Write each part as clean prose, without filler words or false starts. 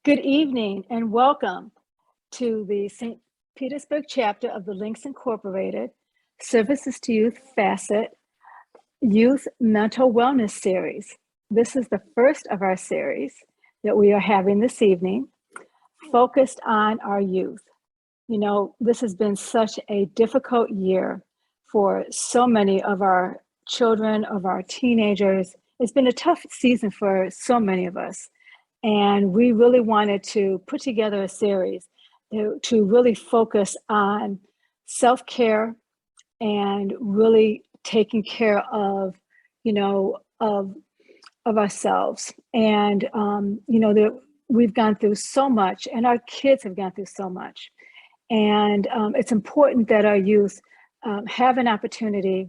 Good evening and welcome to the St. Petersburg chapter of the Links Incorporated Services to Youth Facet Youth Mental Wellness Series. This is the first of our series that we are having this evening, focused on our youth. You know, this has been such a difficult year for so many of our children, of our teenagers. It's been a tough season for so many of us. And we really wanted to put together a series to really focus on self-care and really taking care of, of ourselves. And, we've gone through so much and our kids have gone through so much. And it's important that our youth have an opportunity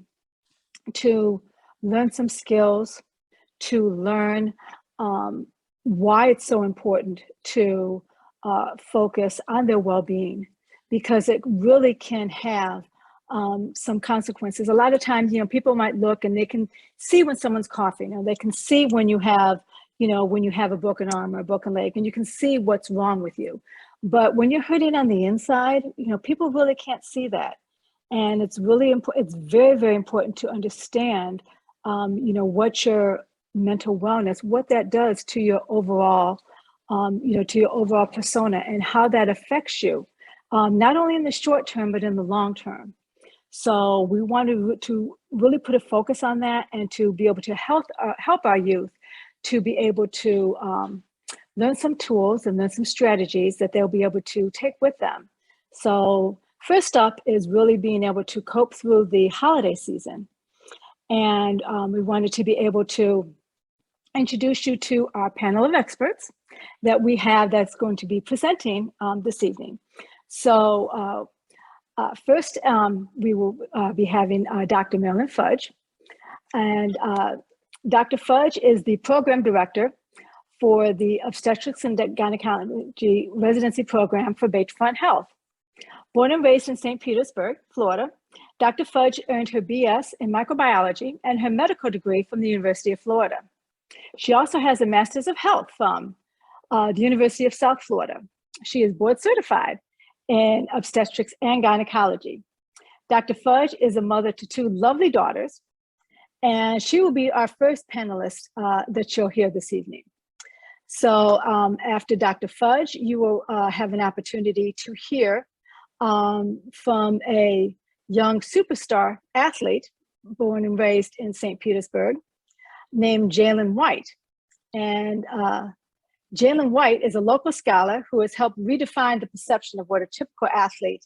to learn some skills, to learn why it's so important to focus on their well-being, because it really can have some consequences. A lot of times, people might look and they can see when someone's coughing, or they can see when you have, when you have a broken arm or a broken leg, and you can see what's wrong with you. But when you're hurting on the inside, people really can't see that. And it's really important. It's very, very important to understand, what your mental wellness, what that does to your overall, to your overall persona, and how that affects you, not only in the short term, but in the long term. So we wanted to really put a focus on that and to be able to help our youth to be able to learn some tools and learn some strategies that they'll be able to take with them. So first up is really being able to cope through the holiday season. And we wanted to be able to introduce you to our panel of experts that we have that's going to be presenting this evening. So first, we will be having Dr. Marilyn Fudge. And Dr. Fudge is the program director for the Obstetrics and Gynecology Residency Program for Bayfront Health. Born and raised in St. Petersburg, Florida, Dr. Fudge earned her BS in microbiology and her medical degree from the University of Florida. She also has a Master's of Health from the University of South Florida. She is board certified in obstetrics and gynecology. Dr. Fudge is a mother to two lovely daughters, and she will be our first panelist that you'll hear this evening. So after Dr. Fudge, you will have an opportunity to hear from a young superstar athlete born and raised in St. Petersburg named Jalen White. And Jalen White is a local scholar who has helped redefine the perception of what a typical athlete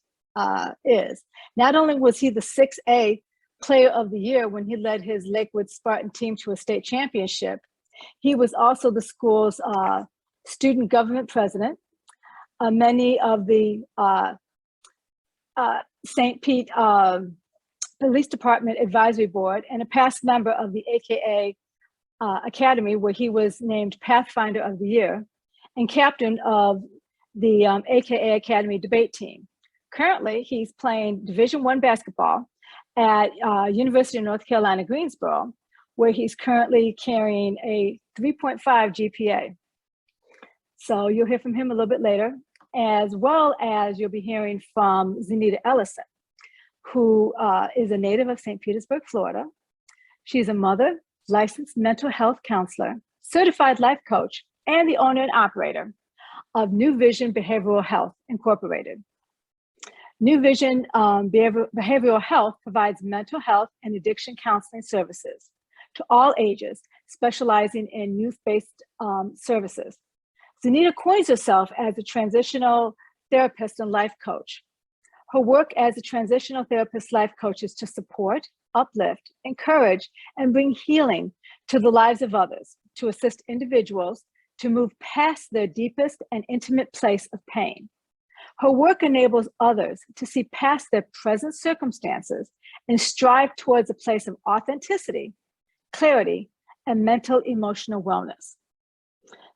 is. Not only was he the 6A Player of the Year when he led his Lakewood Spartan team to a state championship, he was also the school's student government president. Many of the St. Pete Police Department Advisory Board, and a past member of the AKA Academy, where he was named Pathfinder of the Year, and captain of the AKA Academy debate team. Currently, he's playing Division I basketball at University of North Carolina, Greensboro, where he's currently carrying a 3.5 GPA. So you'll hear from him a little bit later, as well as you'll be hearing from Zaneta Ellison, who is a native of St. Petersburg, Florida. She's a mother, licensed mental health counselor, certified life coach, and the owner and operator of New Vision Behavioral Health Incorporated. New Vision Behavioral Health provides mental health and addiction counseling services to all ages, specializing in youth-based services. Zaneta coins herself as a transitional therapist and life coach. Her work as a transitional therapist life coach is to support, uplift, encourage, and bring healing to the lives of others, to assist individuals to move past their deepest and intimate place of pain. Her work enables others to see past their present circumstances and strive towards a place of authenticity, clarity, and mental emotional wellness.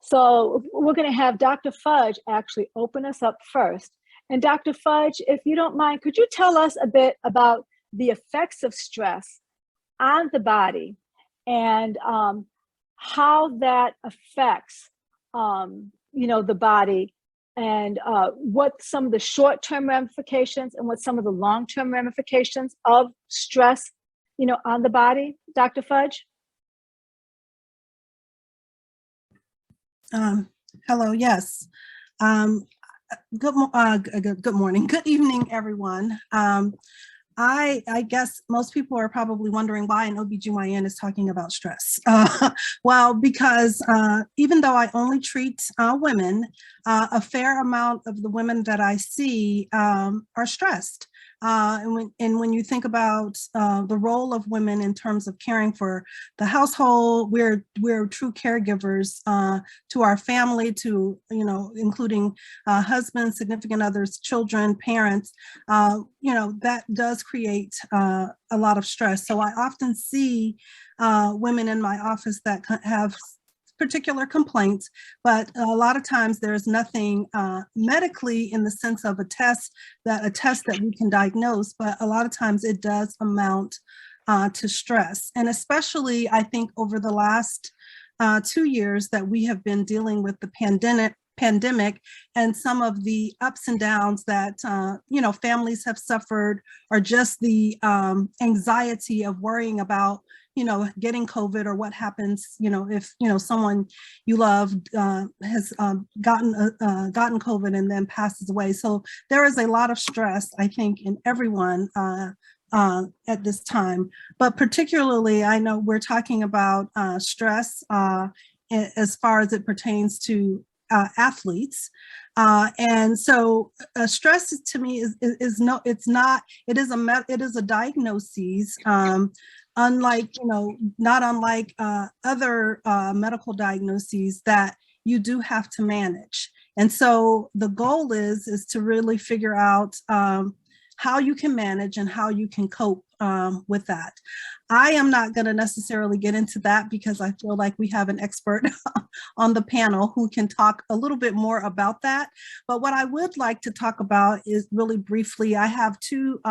So we're going to have Dr. Fudge actually open us up first. And Dr. Fudge, if you don't mind, could you tell us a bit about the effects of stress on the body and how that affects the body, and what some of the short-term ramifications and what some of the long-term ramifications of stress, on the body, Dr. Fudge? Hello, yes. Good morning, good evening, everyone. I guess most people are probably wondering why an OBGYN is talking about stress. Well, because even though I only treat women, a fair amount of the women that I see are stressed. And when you think about the role of women in terms of caring for the household, we're true caregivers to our family, to including husbands, significant others, children, parents. That does create a lot of stress. So I often see women in my office that have particular complaints, but a lot of times there's nothing medically in the sense of a test that we can diagnose, but a lot of times it does amount to stress. And especially, I think, over the last 2 years that we have been dealing with the pandemic and some of the ups and downs that families have suffered, or just the anxiety of worrying about getting COVID, or what happens if someone you love has gotten COVID and then passes away. So there is a lot of stress, I think, in everyone at this time, but particularly I know we're talking about stress as far as it pertains to athletes. And so stress to me is a diagnosis, not unlike other medical diagnoses that you do have to manage. And so the goal is to really figure out how you can manage and how you can cope with that. I am not going to necessarily get into that because I feel like we have an expert on the panel who can talk a little bit more about that. But what I would like to talk about is really briefly, I have two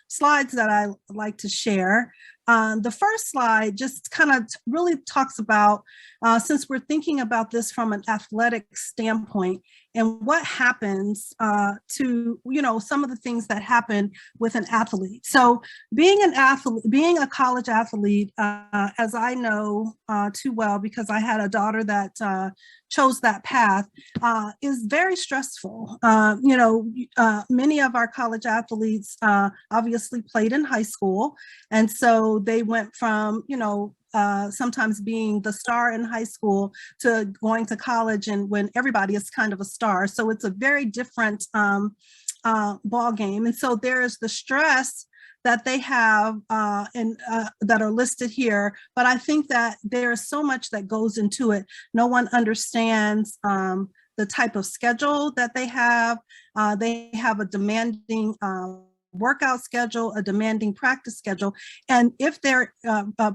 slides that I like to share. The first slide just kind of really talks about, since we're thinking about this from an athletic standpoint, and what happens to, some of the things that happen with an athlete. So being a college athlete, as I know too well, because I had a daughter that chose that path, is very stressful. Many of our college athletes obviously played in high school. And so they went from, sometimes being the star in high school to going to college, and when everybody is kind of a star. So it's a very different ball game. And so there is the stress that they have and that are listed here. But I think that there is so much that goes into it. No one understands the type of schedule that they have. They have a demanding workout schedule, a demanding practice schedule. And if they're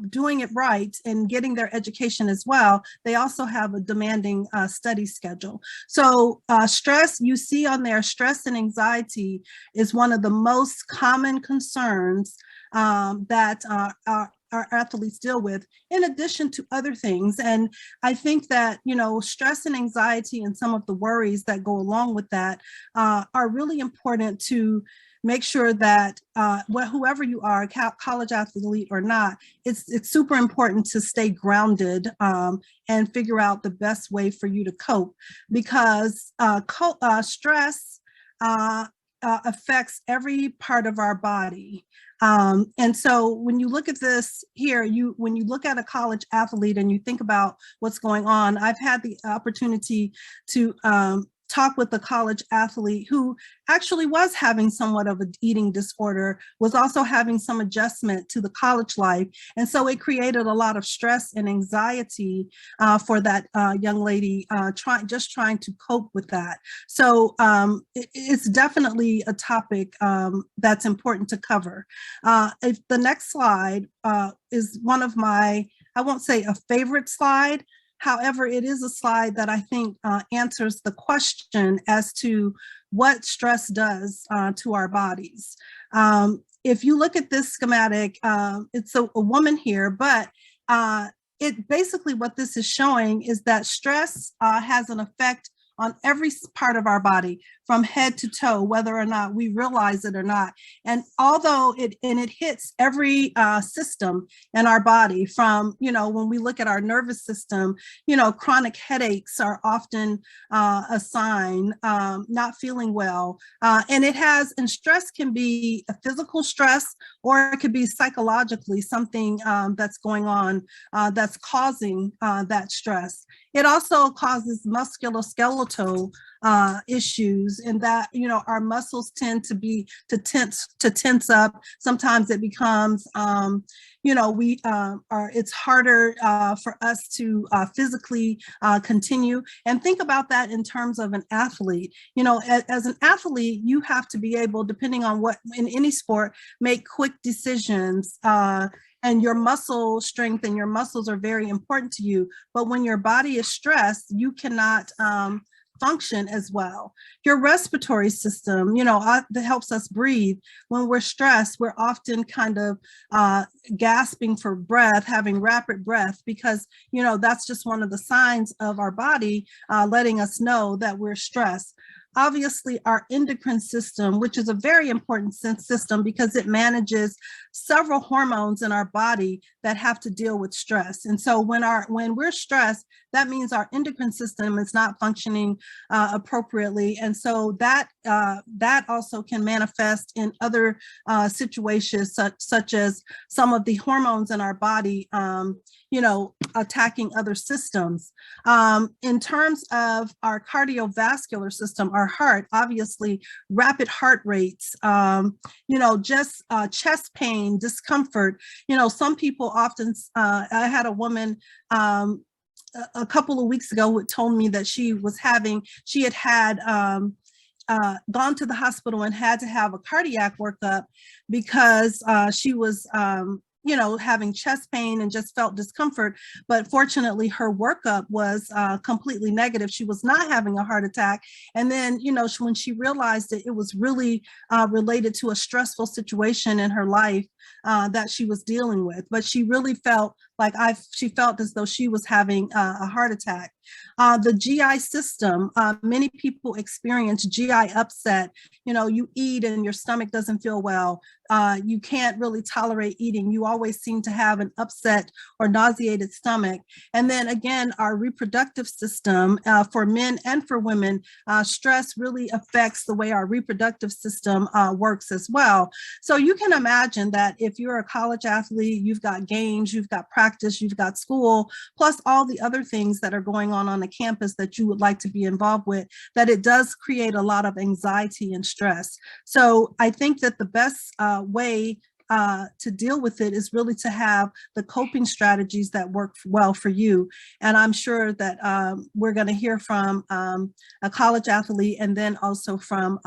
doing it right and getting their education as well, they also have a demanding study schedule. So stress, you see on there, stress and anxiety is one of the most common concerns that our athletes deal with, in addition to other things. And I think that, stress and anxiety and some of the worries that go along with that are really important to make sure that whoever you are, college athlete or not, it's super important to stay grounded and figure out the best way for you to cope, because stress affects every part of our body. And so when you look at this here, when you look at a college athlete and you think about what's going on, I've had the opportunity to talk with a college athlete who actually was having somewhat of an eating disorder, was also having some adjustment to the college life. And so it created a lot of stress and anxiety for that young lady, just trying to cope with that. So it's definitely a topic that's important to cover. If the next slide is one of my, I won't say a favorite slide. However, it is a slide that I think answers the question as to what stress does to our bodies. If you look at this schematic, it's a woman here, but it basically what this is showing is that stress has an effect on every part of our body, from head to toe, whether or not we realize it or not. And although it hits every system in our body, from, when we look at our nervous system, chronic headaches are often a sign, not feeling well. And stress can be a physical stress, or it could be psychologically something that's going on that's causing that stress. It also causes musculoskeletal issues, in that, our muscles tend to tense up. Sometimes it becomes, it's harder for us to physically continue. And think about that in terms of an athlete. As an athlete, you have to be able, depending on what, in any sport, make quick decisions. And your muscle strength and your muscles are very important to you. But when your body is stressed, you cannot function as well. Your respiratory system, that helps us breathe. When we're stressed, we're often kind of gasping for breath, having rapid breath, because, that's just one of the signs of our body letting us know that we're stressed. Obviously, our endocrine system, which is a very important system because it manages several hormones in our body that have to deal with stress. And so when we're stressed, that means our endocrine system is not functioning appropriately. And so that also can manifest in other situations, such as some of the hormones in our body, attacking other systems. In terms of our cardiovascular system, our heart, obviously rapid heart rates, just chest pain, discomfort. Some people often, I had a woman a couple of weeks ago who told me that she had gone to the hospital and had to have a cardiac workup because she was having chest pain and just felt discomfort. But fortunately, her workup was completely negative. She was not having a heart attack. And then, when she realized it was really related to a stressful situation in her life that she was dealing with. But she really felt like she felt as though she was having a heart attack. The GI system, many people experience GI upset. You eat and your stomach doesn't feel well. You can't really tolerate eating. You always seem to have an upset or nauseated stomach. And then again, our reproductive system, for men and for women, stress really affects the way our reproductive system works as well. So you can imagine that if you're a college athlete, you've got games, you've got practice, you've got school, plus all the other things that are going on the campus that you would like to be involved with, that it does create a lot of anxiety and stress. So I think that the best way to deal with it is really to have the coping strategies that work well for you. And I'm sure that we're going to hear from a college athlete, and then also from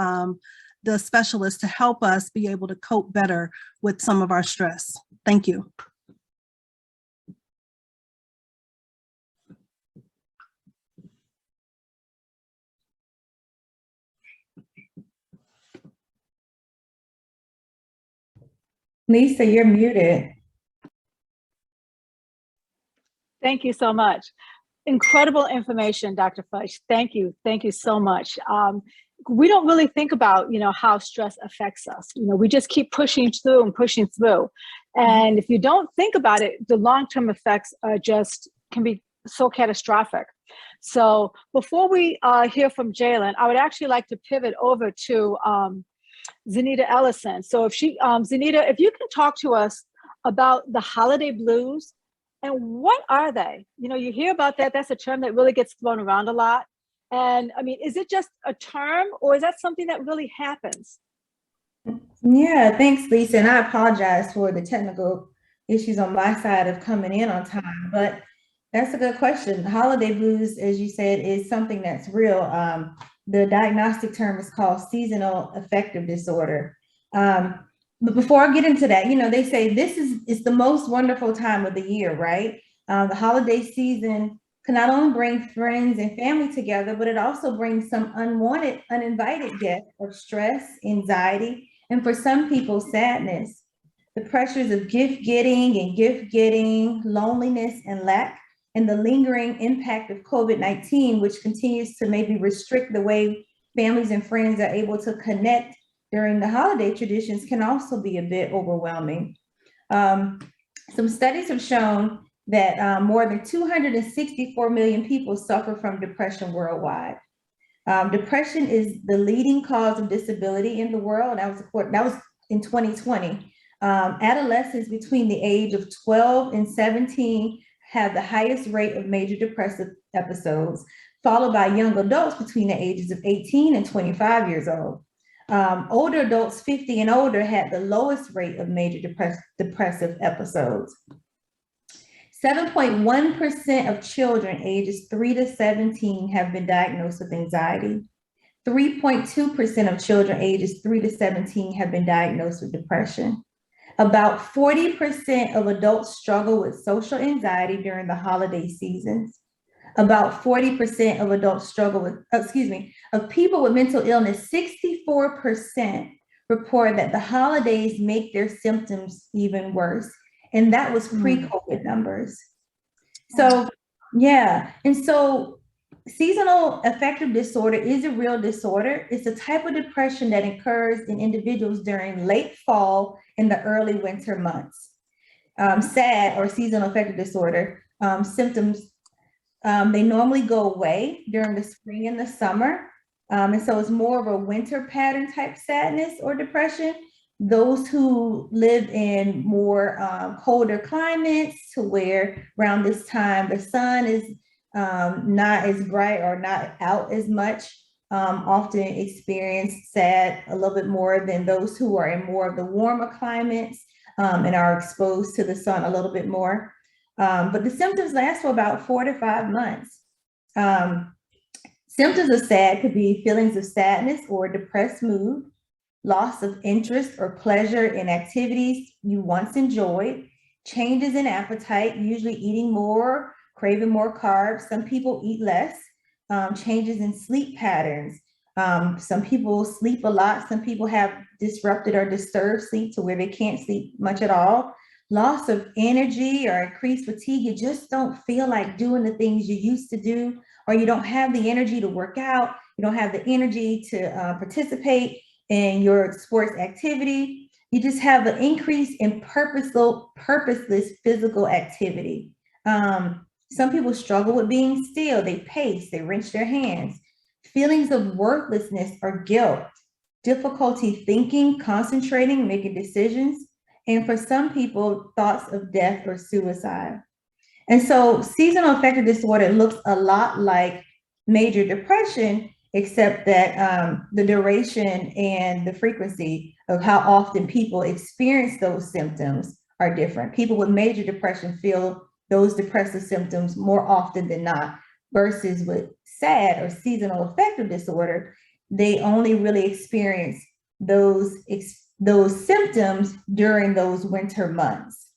the specialist, to help us be able to cope better with some of our stress. Thank you. Lisa, you're muted. Thank you so much. Incredible information, Dr. Fudge. Thank you. Thank you so much. We don't really think about, how stress affects us. We just keep pushing through and pushing through. And if you don't think about it, the long-term effects can be so catastrophic. So before we hear from Jalen, I would actually like to pivot over to Zaneta Ellison. So Zaneta, if you can talk to us about the holiday blues, and what are they? You hear about that. That's a term that really gets thrown around a lot. And I mean, is it just a term, or is that something that really happens? Yeah, thanks, Lisa. And I apologize for the technical issues on my side of coming in on time, but that's a good question. Holiday blues, as you said, is something that's real. The diagnostic term is called seasonal affective disorder. But before I get into that, they say this is the most wonderful time of the year, right? The holiday season can not only bring friends and family together, but it also brings some unwanted, uninvited guests of stress, anxiety, and for some people, sadness. The pressures of gift getting, loneliness, and lack and the lingering impact of COVID-19, which continues to maybe restrict the way families and friends are able to connect during the holiday traditions, can also be a bit overwhelming. Some studies have shown that more than 264 million people suffer from depression worldwide. Depression is the leading cause of disability in the world. That was in 2020. Adolescents between the age of 12 and 17 have the highest rate of major depressive episodes, followed by young adults between the ages of 18 and 25 years old. Older adults 50 and older had the lowest rate of major depressive episodes. 7.1% of children ages 3 to 17 have been diagnosed with anxiety. 3.2% of children ages 3 to 17 have been diagnosed with depression. About 40% of adults struggle with social anxiety during the holiday seasons. About 40% of adults struggle with, of people with mental illness, 64% report that the holidays make their symptoms even worse. And that was pre-COVID numbers. So, yeah. And so seasonal affective disorder is a real disorder. It's a type of depression that occurs in individuals during late fall and the early winter months. SAD, or seasonal affective disorder, symptoms, they normally go away during the spring and the summer. And so it's more of a winter pattern type sadness or depression. Those who live in more colder climates, to where around this time the sun is not as bright or not out as much, often experience SAD a little bit more than those who are in more of the warmer climates and are exposed to the sun a little bit more. But the symptoms last for about 4 to 5 months. Symptoms of SAD could be feelings of sadness or depressed mood, loss of interest or pleasure in activities you once enjoyed, changes in appetite, usually eating more, craving more carbs. Some people eat less, changes in sleep patterns. Some people sleep a lot. Some people have disrupted or disturbed sleep to where they can't sleep much at all. Loss of energy or increased fatigue. You just don't feel like doing the things you used to do, or you don't have the energy to work out. You don't have the energy to participate in your sports activity. You just have an increase in purposeless physical activity. Some people struggle with being still. They pace, they wrench their hands. Feelings of worthlessness or guilt, difficulty thinking, concentrating, making decisions, and for some people, thoughts of death or suicide. And so seasonal affective disorder looks a lot like major depression, except that the duration and the frequency of how often people experience those symptoms are different. People with major depression feel those depressive symptoms more often than not, versus with SAD, or seasonal affective disorder, they only really experience those symptoms during those winter months.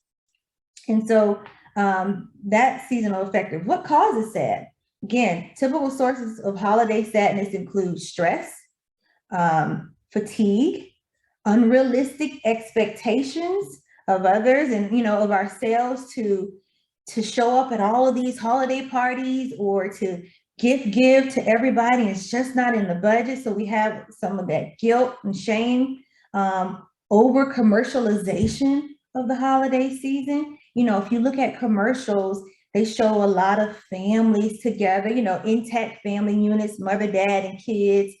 And so that's seasonal affective. What causes SAD? Again, typical sources of holiday sadness include stress, fatigue, unrealistic expectations of others and, of ourselves to show up at all of these holiday parties or to give to everybody. It's just not in the budget. So we have some of that guilt and shame, over commercialization of the holiday season. If you look at commercials, they show a lot of families together, intact family units, mother, dad, and kids,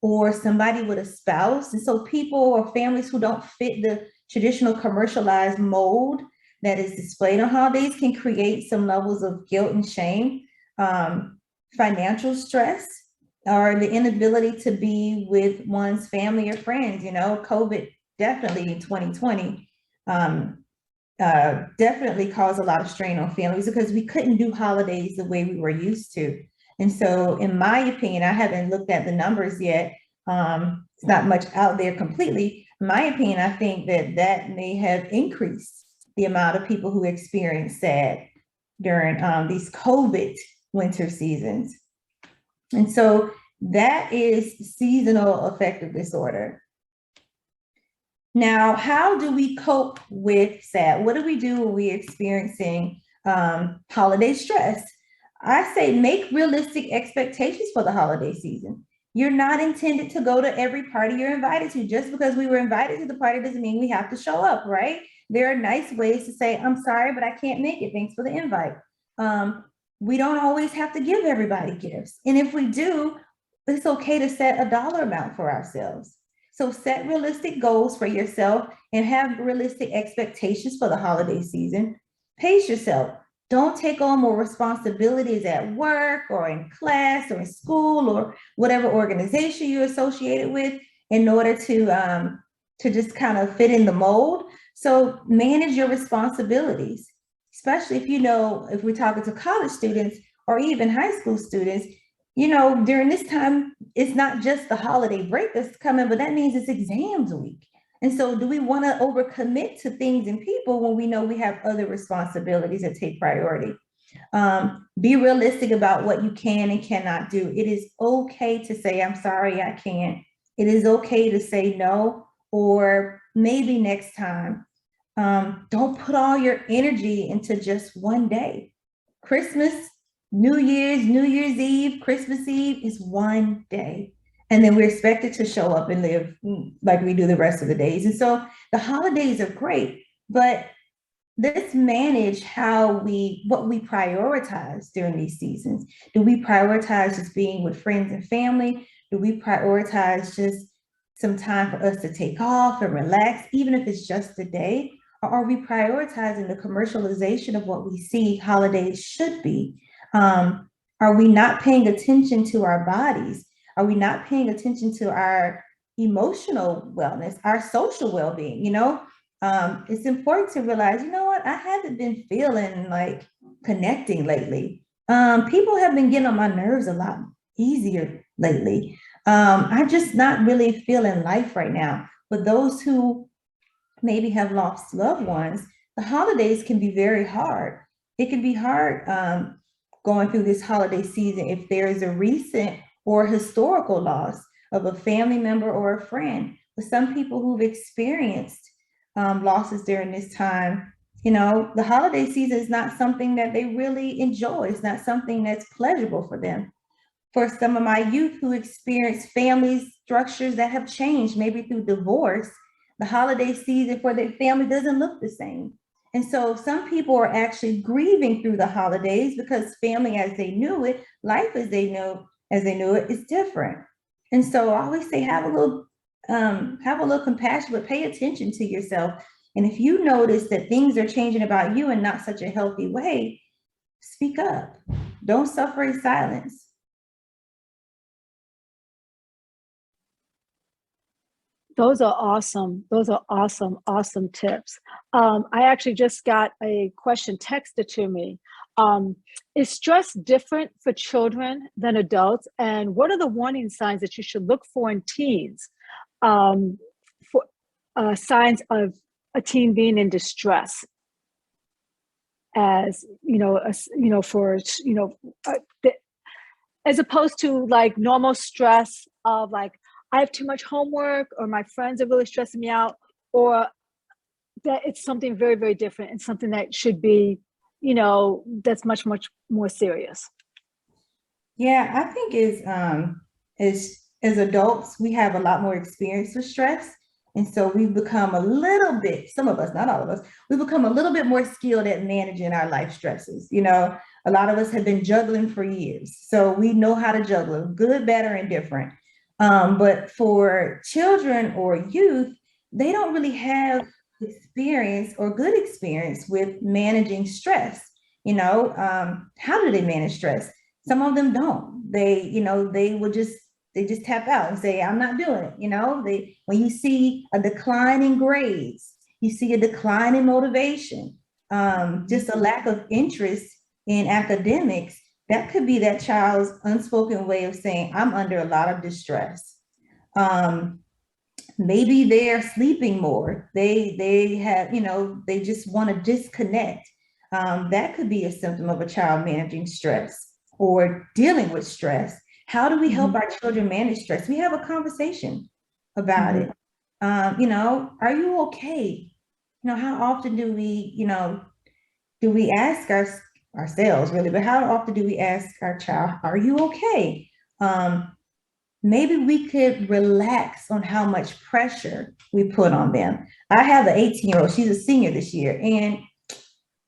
or somebody with a spouse. And so people or families who don't fit the traditional commercialized mold that is displayed on holidays can create some levels of guilt and shame, financial stress, or the inability to be with one's family or friends. COVID definitely in 2020 definitely caused a lot of strain on families because we couldn't do holidays the way we were used to. And so in my opinion, I haven't looked at the numbers yet. It's not much out there completely. In my opinion, I think that may have increased the amount of people who experience SAD during these COVID winter seasons. And so that is seasonal affective disorder. Now, how do we cope with SAD? What do we do when we're experiencing Holiday stress. I say make realistic expectations for the holiday season. You're not intended to go to every party you're invited to. Just because we were invited to the party doesn't mean we have to show up, right? There are nice ways to say, I'm sorry, but I can't make it. Thanks for the invite. We don't always have to give everybody gifts. And if we do, it's okay to set a dollar amount for ourselves. So set realistic goals for yourself and have realistic expectations for the holiday season. Pace yourself. Don't take on more responsibilities at work or in class or in school or whatever organization you're associated with in order to just kind of fit in the mold. So manage your responsibilities, especially if we're talking to college students or even high school students. During this time, it's not just the holiday break that's coming, but that means it's exams week. And so do we want to overcommit to things and people when we know we have other responsibilities that take priority? Be realistic about what you can and cannot do. It is okay to say, I'm sorry, I can't. It is okay to say no, or maybe next time. Don't put all your energy into just one day. Christmas, New Year's Eve, Christmas Eve is one day. And then we're expected to show up and live like we do the rest of the days. And so the holidays are great, but let's manage what we prioritize during these seasons. Do we prioritize just being with friends and family? Do we prioritize just some time for us to take off and relax, even if it's just a day? Or are we prioritizing the commercialization of what we see holidays should be? Are we not paying attention to our bodies? Are we not paying attention to our emotional wellness, our social well-being? It's important to realize, what? I haven't been feeling like connecting lately. People have been getting on my nerves a lot easier lately. I'm just not really feeling life right now. But those who maybe have lost loved ones, the holidays can be very hard. It can be hard going through this holiday season if there is a recent or historical loss of a family member or a friend. For some people who've experienced losses during this time, the holiday season is not something that they really enjoy. It's not something that's pleasurable for them. For some of my youth who experience family structures that have changed, maybe through divorce, the holiday season for their family doesn't look the same. And so some people are actually grieving through the holidays because family as they knew it, life as they knew it is different. And so I always say, have a little compassion, but pay attention to yourself. And if you notice that things are changing about you in not such a healthy way, speak up. Don't suffer in silence. Those are awesome. Those are awesome, awesome tips. I actually just got a question texted to me. Is stress different for children than adults? And what are the warning signs that you should look for in teens for signs of a teen being in distress? As as opposed to like normal stress of like, I have too much homework, or my friends are really stressing me out, or that it's something very, very different and something that should be, that's much, much more serious. Yeah, I think as adults, we have a lot more experience with stress. And so we've become a little bit, some of us, not all of us, we've become a little bit more skilled at managing our life stresses. A lot of us have been juggling for years. So we know how to juggle, good, bad, or indifferent. But for children or youth, they don't really have experience or good experience with managing stress. How do they manage stress? Some of them don't. They just tap out and say, I'm not doing it. When you see a decline in grades, you see a decline in motivation, just a lack of interest in academics, that could be that child's unspoken way of saying, I'm under a lot of distress. Maybe they're sleeping more. They have, they just want to disconnect. That could be a symptom of a child managing stress or dealing with stress. How do we help our children manage stress? We have a conversation about it. Are you okay? How often do we, do we ask ourselves really, but how often do we ask our child, are you okay? Maybe we could relax on how much pressure we put on them. I have an 18-year-old, she's a senior this year, and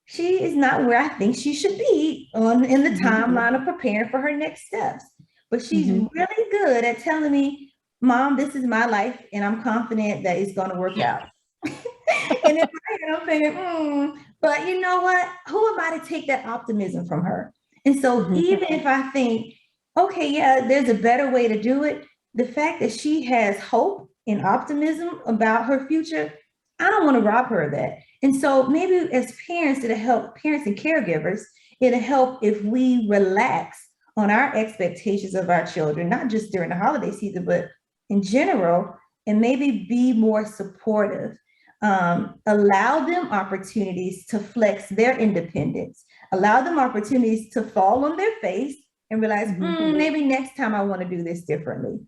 she is not where I think she should be in the timeline of preparing for her next steps. But she's really good at telling me, Mom, this is my life, and I'm confident that it's going to work out. And if I'm thinking, but you know what? Who am I to take that optimism from her? And so even if I think, okay, yeah, there's a better way to do it, the fact that she has hope and optimism about her future, I don't want to rob her of that. And so maybe as parents, it'll help, parents and caregivers, it'll help if we relax on our expectations of our children, not just during the holiday season, but in general, and maybe be more supportive. Allow them opportunities to flex their independence, allow them opportunities to fall on their face and realize, maybe next time I want to do this differently,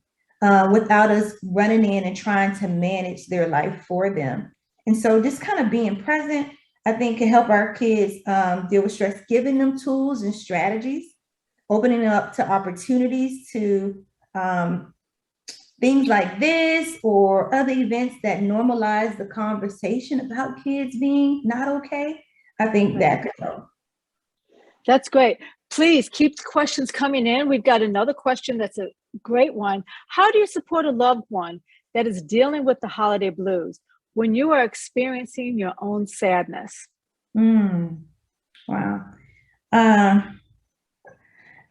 without us running in and trying to manage their life for them. And so just kind of being present, I think, can help our kids deal with stress, giving them tools and strategies, opening up to opportunities to things like this or other events that normalize the conversation about kids being not okay. I think that could help. That's great. Please keep the questions coming in. We've got another question that's a great one. How do you support a loved one that is dealing with the holiday blues when you are experiencing your own sadness? Wow. I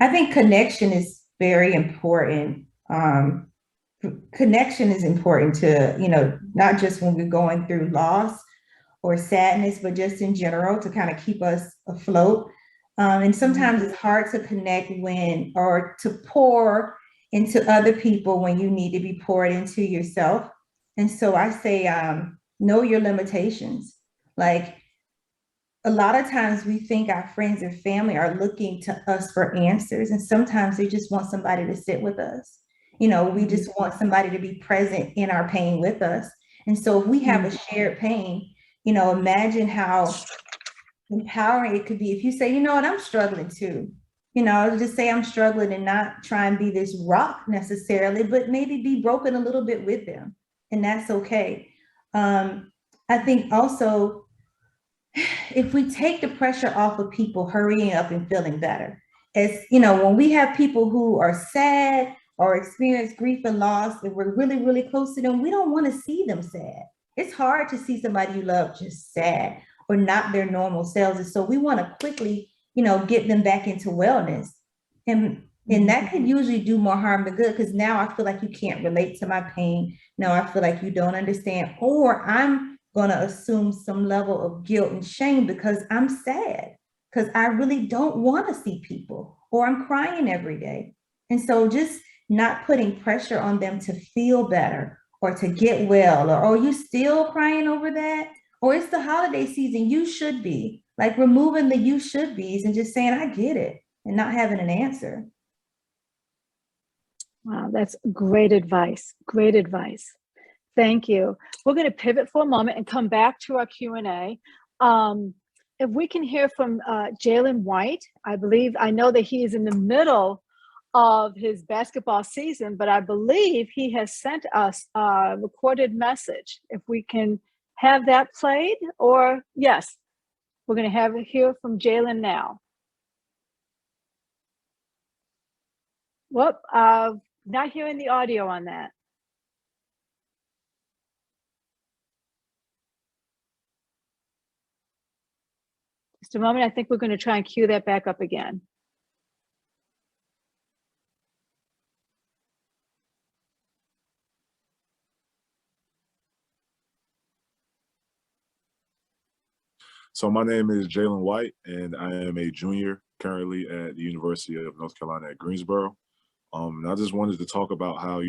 think connection is very important. Connection is important to, not just when we're going through loss or sadness, but just in general to kind of keep us afloat. And sometimes it's hard to connect or to pour into other people when you need to be poured into yourself. And so I say, know your limitations. Like a lot of times we think our friends and family are looking to us for answers. And sometimes they just want somebody to sit with us. We just want somebody to be present in our pain with us. And so if we have a shared pain, imagine how empowering it could be if you say, you know what, I'm struggling too. Just say I'm struggling and not try and be this rock necessarily, but maybe be broken a little bit with them. And that's okay. I think also, if we take the pressure off of people hurrying up and feeling better, when we have people who are sad or experience grief and loss, and we're really, really close to them, we don't want to see them sad. It's hard to see somebody you love just sad or not their normal selves. And so we want to quickly, get them back into wellness. And that can usually do more harm than good, because now I feel like you can't relate to my pain. Now I feel like you don't understand, or I'm going to assume some level of guilt and shame because I'm sad, because I really don't want to see people, or I'm crying every day. And so just not putting pressure on them to feel better or to get well, or, oh, you still crying over that? Or it's the holiday season, you should be. Like removing the you should be's and just saying, I get it, and not having an answer. Wow, that's great advice. Great advice. Thank you. We're going to pivot for a moment and come back to our Q&A. If we can hear from Jalen White, I know that he is in the middle of his basketball season, but I believe he has sent us a recorded message. If we can have that played, or yes, we're going to hear from Jalen now. Whoop, not hearing the audio on that. Just a moment, I think we're going to try and cue that back up again. So my name is Jalen White, and I am a junior currently at the University of North Carolina at Greensboro. And I just wanted to talk about how,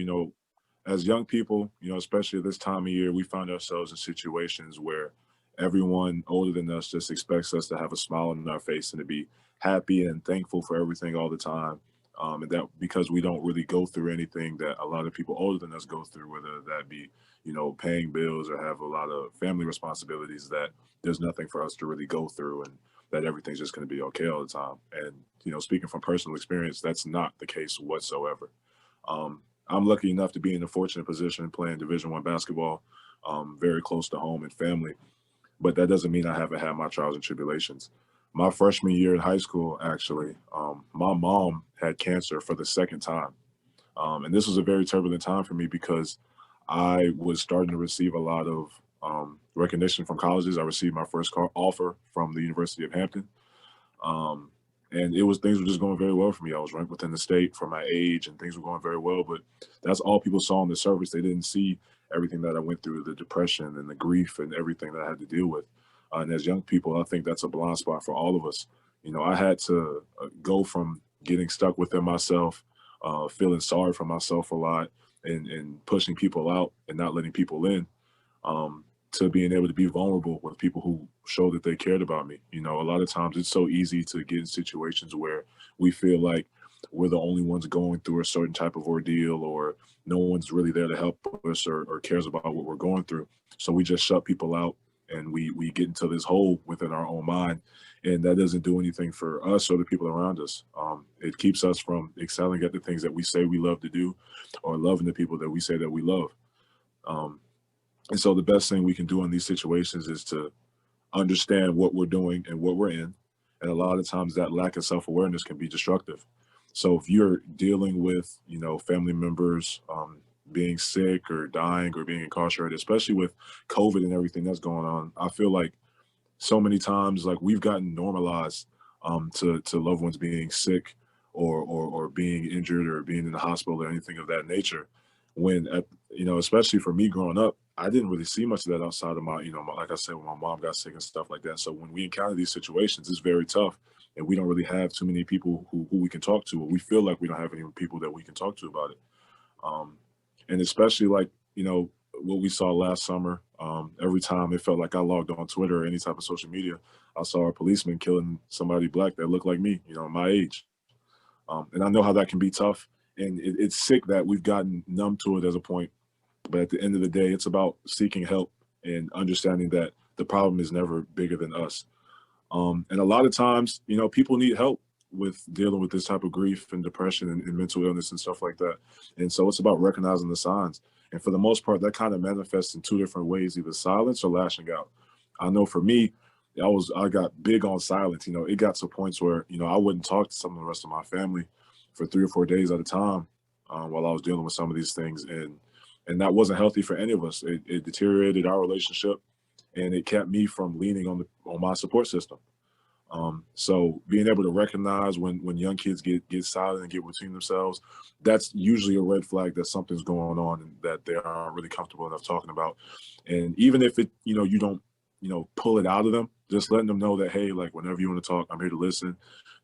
as young people, especially at this time of year, we find ourselves in situations where everyone older than us just expects us to have a smile on our face and to be happy and thankful for everything all the time. And that because we don't really go through anything that a lot of people older than us go through, whether that be, paying bills or have a lot of family responsibilities, that there's nothing for us to really go through. And that everything's just going to be okay all the time. And, you know, speaking from personal experience, that's not the case whatsoever. I'm lucky enough to be in a fortunate position playing Division I basketball, very close to home and family, but that doesn't mean I haven't had my trials and tribulations. My freshman year in high school, actually, my mom had cancer for the second time. And this was a very turbulent time for me because I was starting to receive a lot of recognition from colleges. I received my first offer from the University of Hampton. Um, and things were just going very well for me. I was ranked within the state for my age and things were going very well, but that's all people saw on the surface. They didn't see everything that I went through, the depression and the grief and everything that I had to deal with. And as young people, I think that's a blind spot for all of us. You know, I had to go from getting stuck within myself, feeling sorry for myself a lot and pushing people out and not letting people in, to being able to be vulnerable with people who show that they cared about me. You know, a lot of times it's so easy to get in situations where we feel like we're the only ones going through a certain type of ordeal, or no one's really there to help us or cares about what we're going through. So we just shut people out and we get into this hole within our own mind. And that doesn't do anything for us or the people around us. It keeps us from excelling at the things that we say we love to do or loving the people that we say that we love. And so the best thing we can do in these situations is to understand what we're doing and what we're in. And a lot of times that lack of self-awareness can be destructive. So if you're dealing with, you know, family members being sick or dying or being incarcerated, especially with COVID and everything that's going on, I feel like so many times, like, we've gotten normalized to loved ones being sick or being injured or being in the hospital or anything of that nature. When, you know, especially for me growing up, I didn't really see much of that outside of my, you know, like I said, when my mom got sick and stuff like that. So when we encounter these situations, it's very tough. And we don't really have too many people who we can talk to, or we feel like we don't have any people that we can talk to about it. And especially, like, you know, what we saw last summer, every time it felt like I logged on Twitter or any type of social media, I saw a policeman killing somebody Black that looked like me, you know, my age. And I know how that can be tough. And it's sick that we've gotten numb to it as a point. But at the end of the day, it's about seeking help and understanding that the problem is never bigger than us. And a lot of times, you know, people need help with dealing with this type of grief and depression and mental illness and stuff like that. And so it's about recognizing the signs. And for the most part, that kind of manifests in two different ways, either silence or lashing out. I know for me, I got big on silence. You know, it got to points where, you know, I wouldn't talk to some of the rest of my family for 3 or 4 days at a time while I was dealing with some of these things. And that wasn't healthy for any of us. It deteriorated our relationship, and it kept me from leaning on my support system. So being able to recognize when young kids get silent and get between themselves, that's usually a red flag that something's going on and that they aren't really comfortable enough talking about. And even if you don't, pull it out of them, just letting them know that, hey, like, whenever you want to talk, I'm here to listen.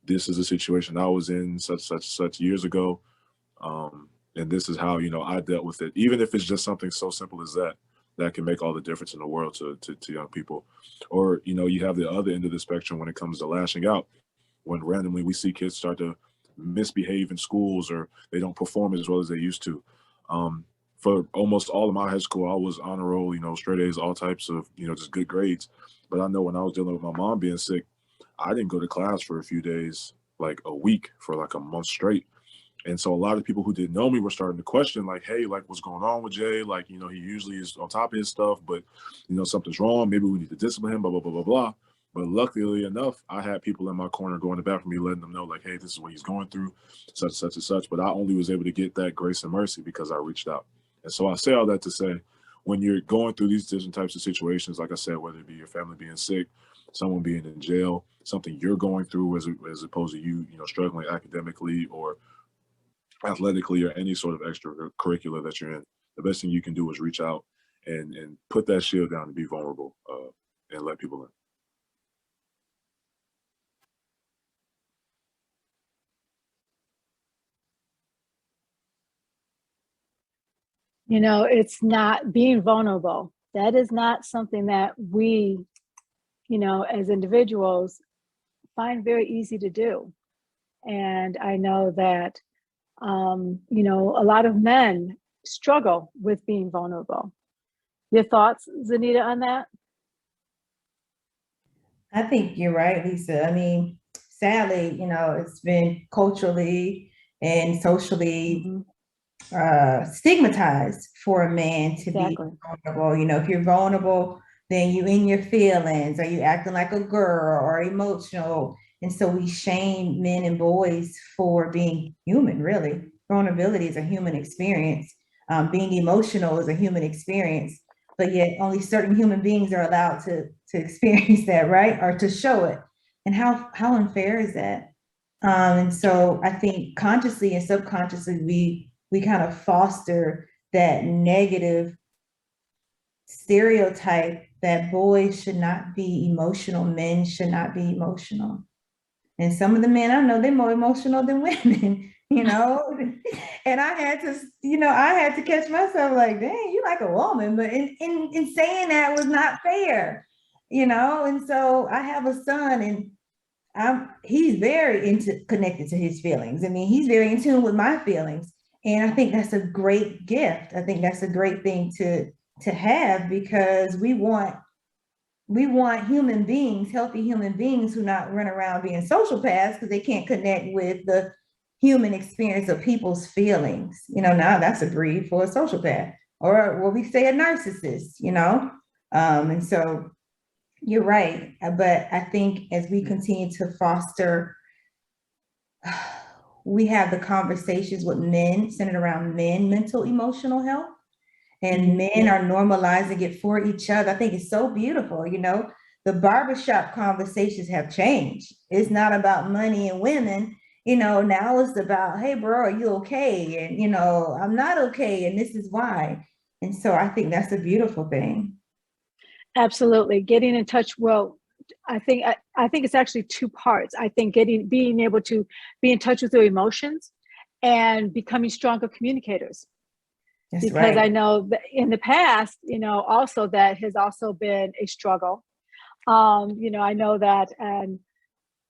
This is a situation I was in such years ago. And this is how, I dealt with it. Even if it's just something so simple as that can make all the difference in the world to young people. Or, you have the other end of the spectrum when it comes to lashing out, when randomly we see kids start to misbehave in schools or they don't perform as well as they used to. For almost all of my high school, I was honor roll, straight A's, all types of, just good grades. But I know when I was dealing with my mom being sick, I didn't go to class for a few days, like a week, for like a month straight. And so a lot of people who didn't know me were starting to question, like, hey, like, what's going on with Jay? Like, he usually is on top of his stuff, but, something's wrong. Maybe we need to discipline him, blah, blah, blah, blah, blah. But luckily enough, I had people in my corner going back from me, letting them know, like, hey, this is what he's going through, such, such, and such. But I only was able to get that grace and mercy because I reached out. And so I say all that to say, when you're going through these different types of situations, like I said, whether it be your family being sick, someone being in jail, something you're going through as opposed to you, struggling academically or athletically or any sort of extracurricular that you're in, the best thing you can do is reach out and put that shield down and be vulnerable and let people in. It's not being vulnerable. That is not something that we, as individuals find very easy to do. And I know that, a lot of men struggle with being vulnerable. Your thoughts, Zaneta, on that? I think you're right, Lisa. I mean, sadly, it's been culturally and socially stigmatized for a man to be Exactly. vulnerable. If you're vulnerable, then you in your feelings, or you acting like a girl or emotional. And so we shame men and boys for being human, really. Vulnerability is a human experience. Being emotional is a human experience, but yet only certain human beings are allowed to experience that, right? Or to show it. And how unfair is that? And so I think consciously and subconsciously, we kind of foster that negative stereotype that boys should not be emotional, men should not be emotional. And some of the men I know, they're more emotional than women, And I had to catch myself like, dang, you like a woman. But in saying that was not fair, And so I have a son, and he's very connected to his feelings. I mean, he's very in tune with my feelings. And I think that's a great gift. I think that's a great thing to have, because we want human beings, healthy human beings, who not run around being sociopaths because they can't connect with the human experience of people's feelings. Now that's a breed for a sociopath, or what we say, a narcissist, And so you're right. But I think as we continue to foster, we have the conversations with men centered around men, mental, emotional health, and men are normalizing it for each other. I think it's so beautiful. The barbershop conversations have changed. It's not about money and women. Now it's about, hey, bro, are you okay? And, I'm not okay. And this is why. And so I think that's a beautiful thing. Absolutely. Getting in touch. Well, I think it's actually two parts. I think being able to be in touch with your emotions and becoming stronger communicators. That's because right. I know that in the past, also that has also been a struggle. I know that, and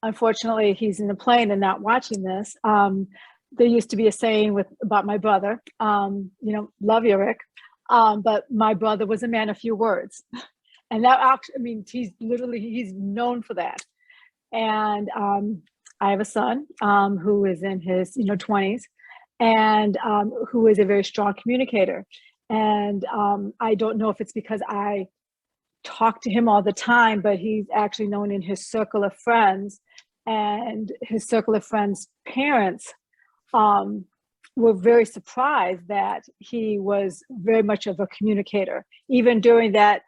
unfortunately he's in the plane and not watching this. There used to be a saying about my brother, love you, Rick. But my brother was a man of few words. And that actually, I mean, he's known for that. And I have a son who is in his 20s, and who is a very strong communicator. And I don't know if it's because I talk to him all the time, but he's actually known in his circle of friends, and his circle of friends' parents were very surprised that he was very much of a communicator, even during that.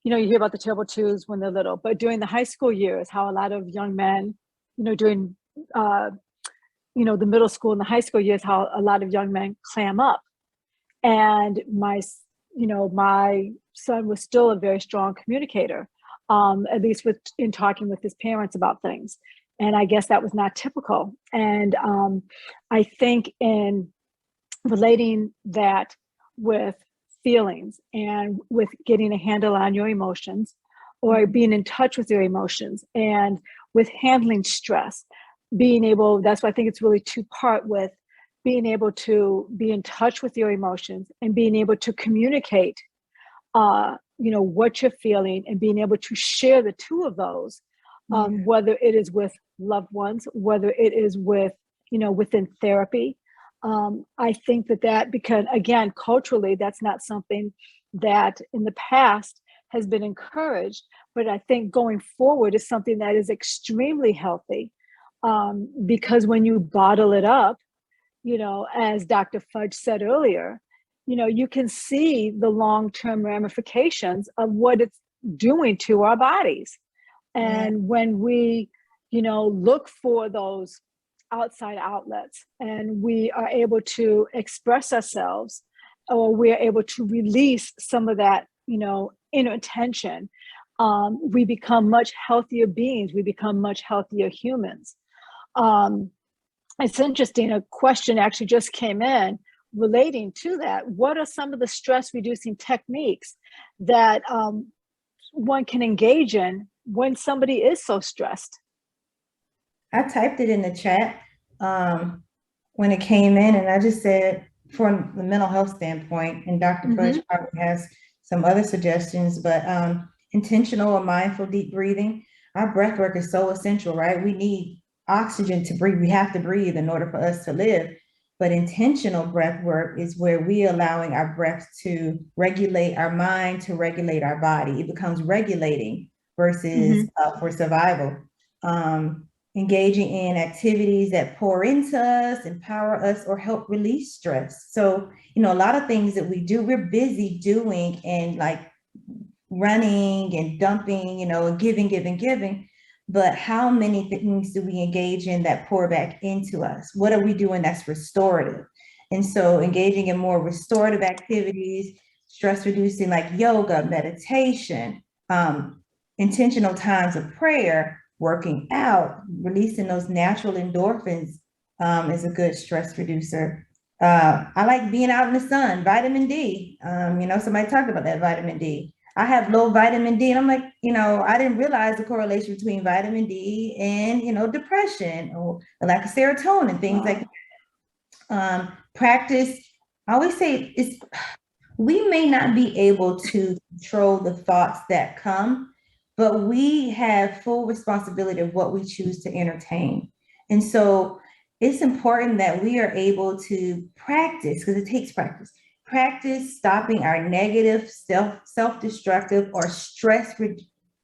You hear about the terrible twos when they're little, but during the high school years, how a lot of young men, during, the middle school and the high school years, how a lot of young men clam up. And my son was still a very strong communicator, at least in talking with his parents about things. And I guess that was not typical. And I think in relating that with feelings and with getting a handle on your emotions, or being in touch with your emotions, and with handling stress, that's why I think it's really two-part, with being able to be in touch with your emotions and being able to communicate, what you're feeling, and being able to share the two of those, whether it is with loved ones, whether it is within therapy. I think that because, again, culturally, that's not something that in the past has been encouraged, but I think going forward is something that is extremely healthy, because when you bottle it up, as Dr. Fudge said earlier, you can see the long-term ramifications of what it's doing to our bodies. And when we, look for those outside outlets, and we are able to express ourselves, or we are able to release some of that, inner tension, we become much healthier beings. We become much healthier humans. It's interesting. A question actually just came in relating to that. What are some of the stress reducing techniques that one can engage in when somebody is so stressed? I typed it in the chat when it came in, and I just said, from the mental health standpoint, and Dr. Fudge probably has some other suggestions, but intentional or mindful deep breathing. our breath work is so essential, right? We need oxygen to breathe. We have to breathe in order for us to live. But intentional breath work is where we allowing our breath to regulate our mind, to regulate our body. It becomes regulating versus for survival. Engaging in activities that pour into us, empower us, or help release stress. So, you know, a lot of things that we do, we're busy doing and like running and dumping, you know, and giving. But how many things do we engage in that pour back into us? What are we doing that's restorative? And so engaging in more restorative activities, stress reducing like yoga, meditation, intentional times of prayer, working out, releasing those natural endorphins is a good stress reducer. I like being out in the sun, vitamin D. You know, somebody talked about that vitamin D. I have low vitamin D, and I'm like, you know, I didn't realize the correlation between vitamin D and, you know, depression or the lack of serotonin, things like that. Practice, I always say we may not be able to control the thoughts that come, but we have full responsibility of what we choose to entertain. And so it's important that we are able to practice, because it takes practice stopping our negative, self-destructive or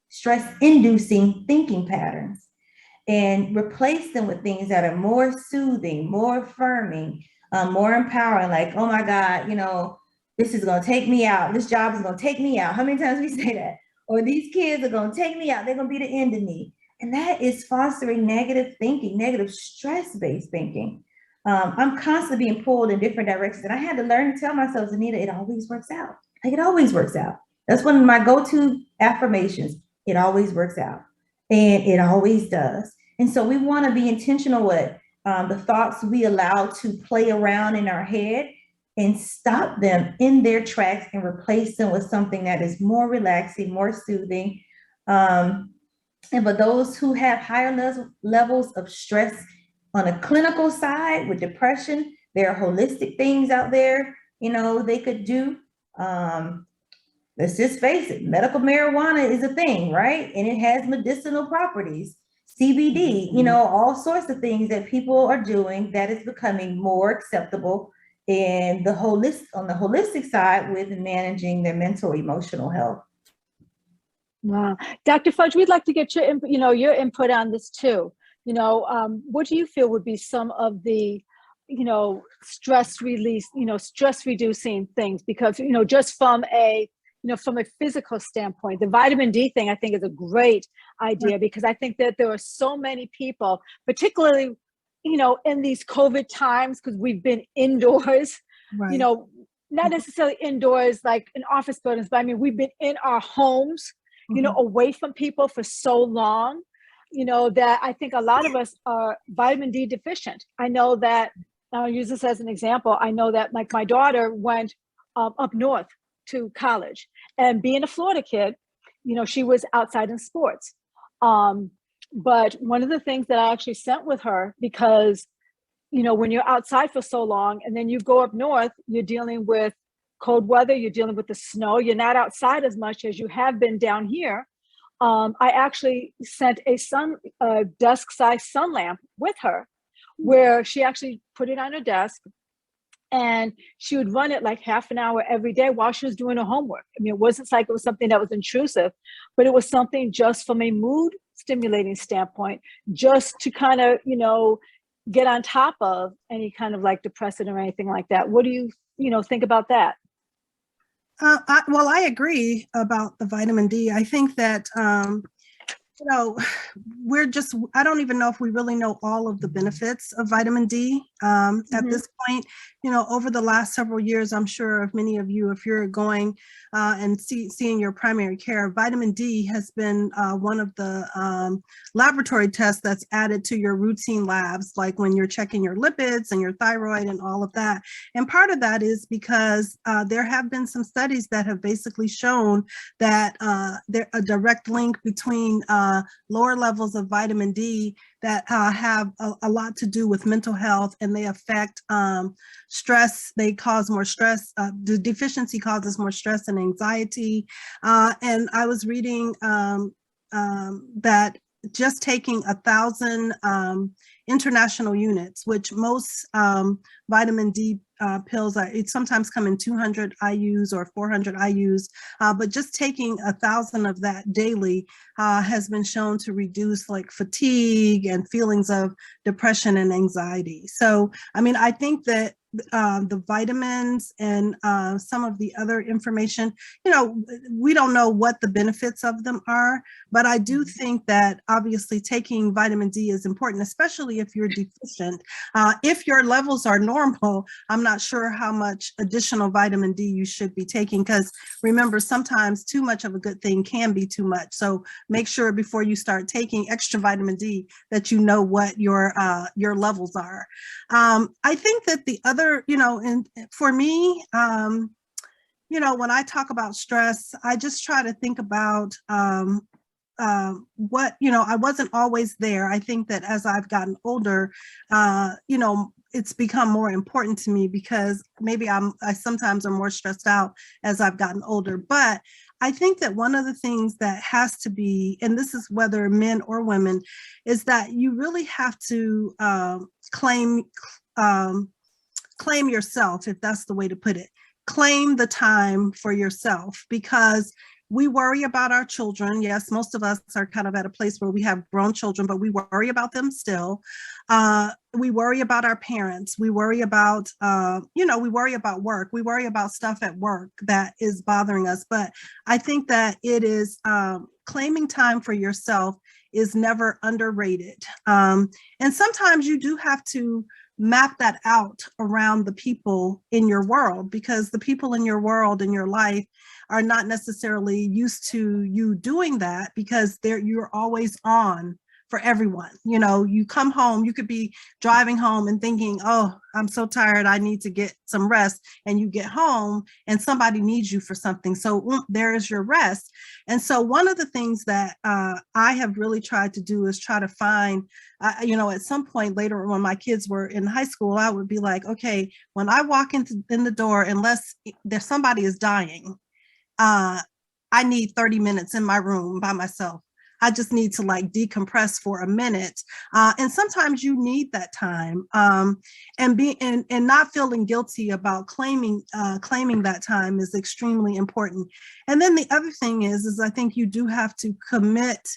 stress-inducing thinking patterns, and replace them with things that are more soothing, more affirming, more empowering, like, oh my God, you know, this is gonna take me out. This job is gonna take me out. How many times we say that? Or these kids are gonna take me out. They're gonna be the end of me. And that is fostering negative thinking, negative stress-based thinking. I'm constantly being pulled in different directions. And I had to learn to tell myself, Zaneta, it always works out. Like, it always works out. That's one of my go-to affirmations. It always works out. And it always does. And so we want to be intentional with the thoughts we allow to play around in our head, and stop them in their tracks and replace them with something that is more relaxing, more soothing. And for those who have higher levels of stress on a clinical side with depression, there are holistic things out there, you know, they could do. Let's just face it, medical marijuana is a thing, right? And it has medicinal properties. CBD, you know, all sorts of things that people are doing that is becoming more acceptable in the holistic side with managing their mental, emotional health. Wow. Dr. Fudge, we'd like to get your input, your input on this too. What do you feel would be some of the, stress release, stress reducing things? Because, just from a physical standpoint, the vitamin D thing, I think, is a great idea, because I think that there are so many people, particularly, in these COVID times, because we've been indoors, Right. Not necessarily indoors like in office buildings, but I mean, we've been in our homes, away from people for so long, that I think a lot of us are vitamin D deficient. I know that, I'll use this as an example. I know that, like, my daughter went up north to college, and being a Florida kid, she was outside in sports. But one of the things that I actually sent with her, because, when you're outside for so long and then you go up north, you're dealing with cold weather, you're dealing with the snow, you're not outside as much as you have been down here. I actually sent a desk-sized sun lamp with her, where she actually put it on her desk, and she would run it like half an hour every day while she was doing her homework. I mean, it wasn't like it was something that was intrusive, but it was something just from a mood stimulating standpoint, just to kind of, get on top of any kind of like depressant or anything like that. What do you, think about that? I agree about the vitamin D. I think that, I don't even know if we really know all of the benefits of vitamin D at this point. Over the last several years, I'm sure of many of you, if you're going and seeing your primary care, vitamin D has been one of the laboratory tests that's added to your routine labs, like when you're checking your lipids and your thyroid and all of that. And part of that is because there have been some studies that have basically shown that there's a direct link between lower levels of vitamin D that have a lot to do with mental health, and they affect stress. They cause more stress. The deficiency causes more stress and anxiety. And I was reading that just taking 1,000 international units, which most vitamin D pills are, it sometimes come in 200 IUs or 400 IUs, but just taking 1,000 of that daily has been shown to reduce like fatigue and feelings of depression and anxiety. So, I mean, I think that the vitamins and some of the other information, you know, we don't know what the benefits of them are, but I do think that obviously taking vitamin D is important, especially if you're deficient. If your levels are normal, I'm not sure how much additional vitamin D you should be taking, because remember, sometimes too much of a good thing can be too much. So make sure before you start taking extra vitamin D that you know what your levels are. I think that the other, you know, and for me, you know, when I talk about stress, I just try to think about what, you know, I wasn't always there. I think that as I've gotten older, you know, it's become more important to me because maybe I sometimes am more stressed out as I've gotten older. But I think that one of the things that has to be, and this is whether men or women, is that you really have to claim yourself, if that's the way to put it. Claim the time for yourself, because we worry about our children. Yes, most of us are kind of at a place where we have grown children, but we worry about them still. We worry about our parents. We worry about, you know, we worry about work. We worry about stuff at work that is bothering us. But I think that it is claiming time for yourself is never underrated. And sometimes you do have to map that out around the people in your world, because the people in your world, in your life, are not necessarily used to you doing that, because you're always on for everyone. You know, you come home, you could be driving home and thinking, oh, I'm so tired, I need to get some rest. And you get home and somebody needs you for something. So there is your rest. And so one of the things that I have really tried to do is try to find, you know, at some point later when my kids were in high school, I would be like, okay, when I walk in the door, unless there's somebody is dying, I need 30 minutes in my room by myself. I just need to like decompress for a minute. And sometimes you need that time, and not feeling guilty about claiming that time is extremely important. And then the other thing is I think you do have to commit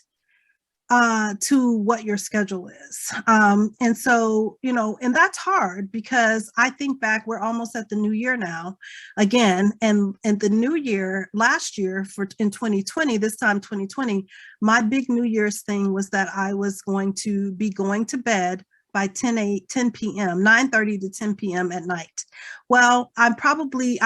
to what your schedule is. And so, you know, and that's hard, because I think back, we're almost at the new year now again. And the new year, last year in 2020, this time 2020, my big New Year's thing was that I was going to be going to bed by 10 p.m., 9:30 to 10 p.m. at night. Well, I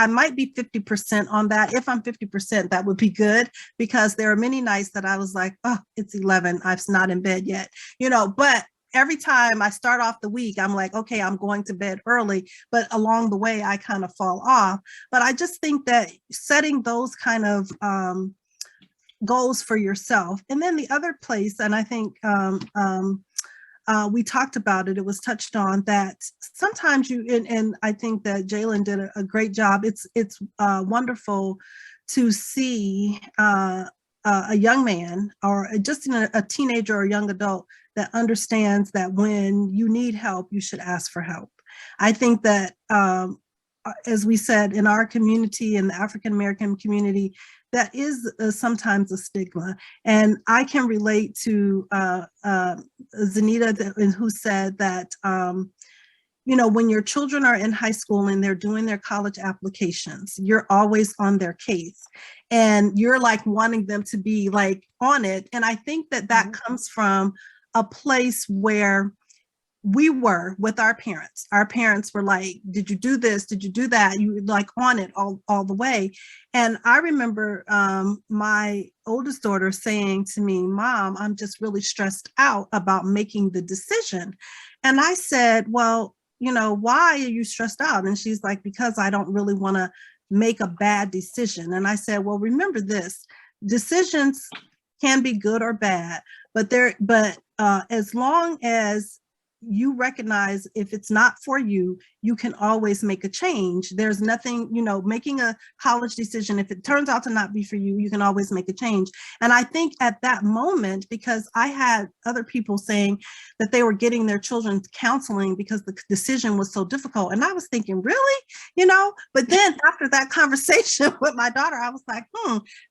might be 50% on that. If I'm 50%, that would be good, because there are many nights that I was like, oh, it's 11, I'm not in bed yet, you know, but every time I start off the week, I'm like, okay, I'm going to bed early, but along the way, I kind of fall off. But I just think that setting those kind of goals for yourself. And then the other place, and I think we talked about it, it was touched on, that sometimes and I think that Jalen did a great job. It's wonderful to see a young man, or just a teenager or a young adult, that understands that when you need help, you should ask for help. I think that, as we said, in our community, in the African-American community, that is sometimes a stigma. And I can relate to Zaneta, who said that, you know, when your children are in high school and they're doing their college applications, you're always on their case. And you're like wanting them to be like on it. And I think that that comes from a place where we were with our parents. Our parents were like, did you do this? Did you do that? You were like on it all the way. And I remember my oldest daughter saying to me, Mom, I'm just really stressed out about making the decision. And I said, well, you know, why are you stressed out? And she's like, because I don't really want to make a bad decision. And I said, well, remember this, decisions can be good or bad, but as long as you recognize if it's not for you, you can always make a change. There's nothing, you know, making a college decision, if it turns out to not be for you, you can always make a change. And I think at that moment, because I had other people saying that they were getting their children counseling because the decision was so difficult. And I was thinking, really? You know, but then after that conversation with my daughter, I was like,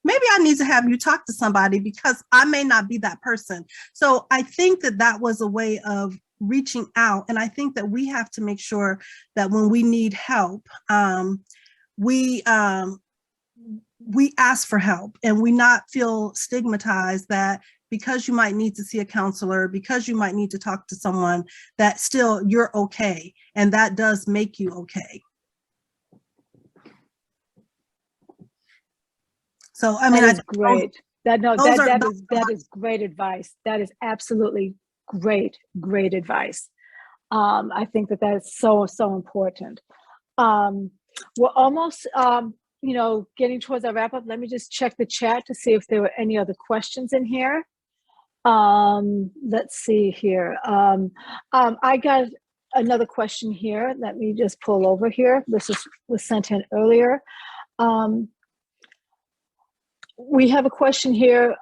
maybe I need to have you talk to somebody because I may not be that person. So I think that that was a way of reaching out. And I think that we have to make sure that when we need help, we ask for help and we not feel stigmatized that because you might need to see a counselor, because you might need to talk to someone, that still you're okay. And that does make you okay. So, I mean, that is great. That is great advice. That is absolutely great advice. I think that is so important. We're almost, you know, getting towards our wrap up. Let me just check the chat to see if there were any other questions in here. Let's see here. I got another question here. Let me just pull over here. This was sent in earlier. We have a question here.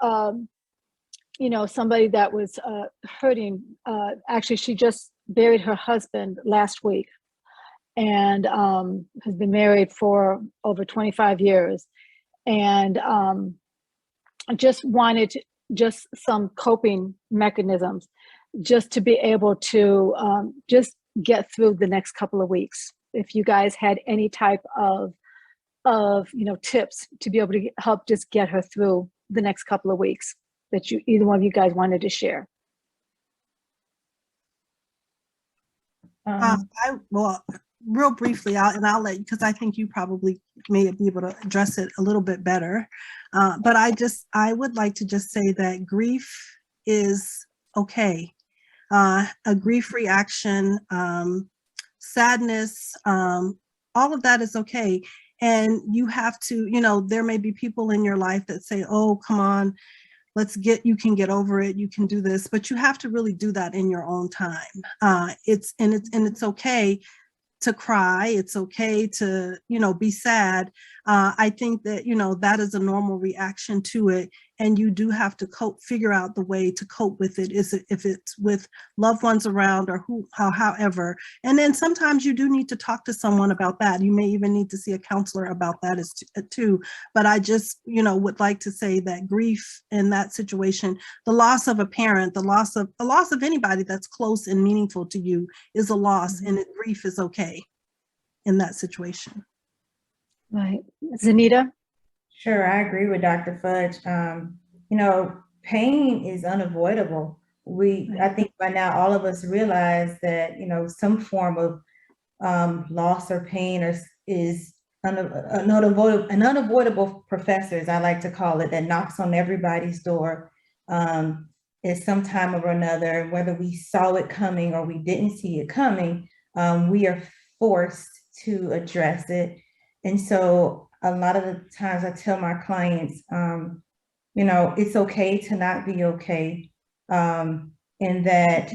You know, somebody that was hurting. Actually, she just buried her husband last week and has been married for over 25 years. And just wanted just some coping mechanisms just to be able to just get through the next couple of weeks. If you guys had any type of you know, tips to be able to help just get her through the next couple of weeks that either one of you guys wanted to share. Well, real briefly, I'll let you, because I think you probably may be able to address it a little bit better. But I would like to just say that grief is okay. A grief reaction, sadness, all of that is okay. And you have to, you know, there may be people in your life that say, oh, come on, you can get over it, you can do this, but you have to really do that in your own time. It's okay to cry. It's okay to, you know, be sad. I think that, you know, that is a normal reaction to it. And you do have to figure out the way to cope with it. If it's with loved ones around or however. And then sometimes you do need to talk to someone about that. You may even need to see a counselor about that too. But I just, you know, would like to say that grief in that situation, the loss of a parent, a loss of anybody that's close and meaningful to you is a loss, and grief is okay in that situation. Right. Zaneta? Sure, I agree with Dr. Fudge. You know, pain is unavoidable. I think by now all of us realize that, you know, some form of loss or pain is an unavoidable professor, as I like to call it, that knocks on everybody's door at some time or another. Whether we saw it coming or we didn't see it coming, we are forced to address it. And so a lot of the times I tell my clients, you know, it's okay to not be okay, and that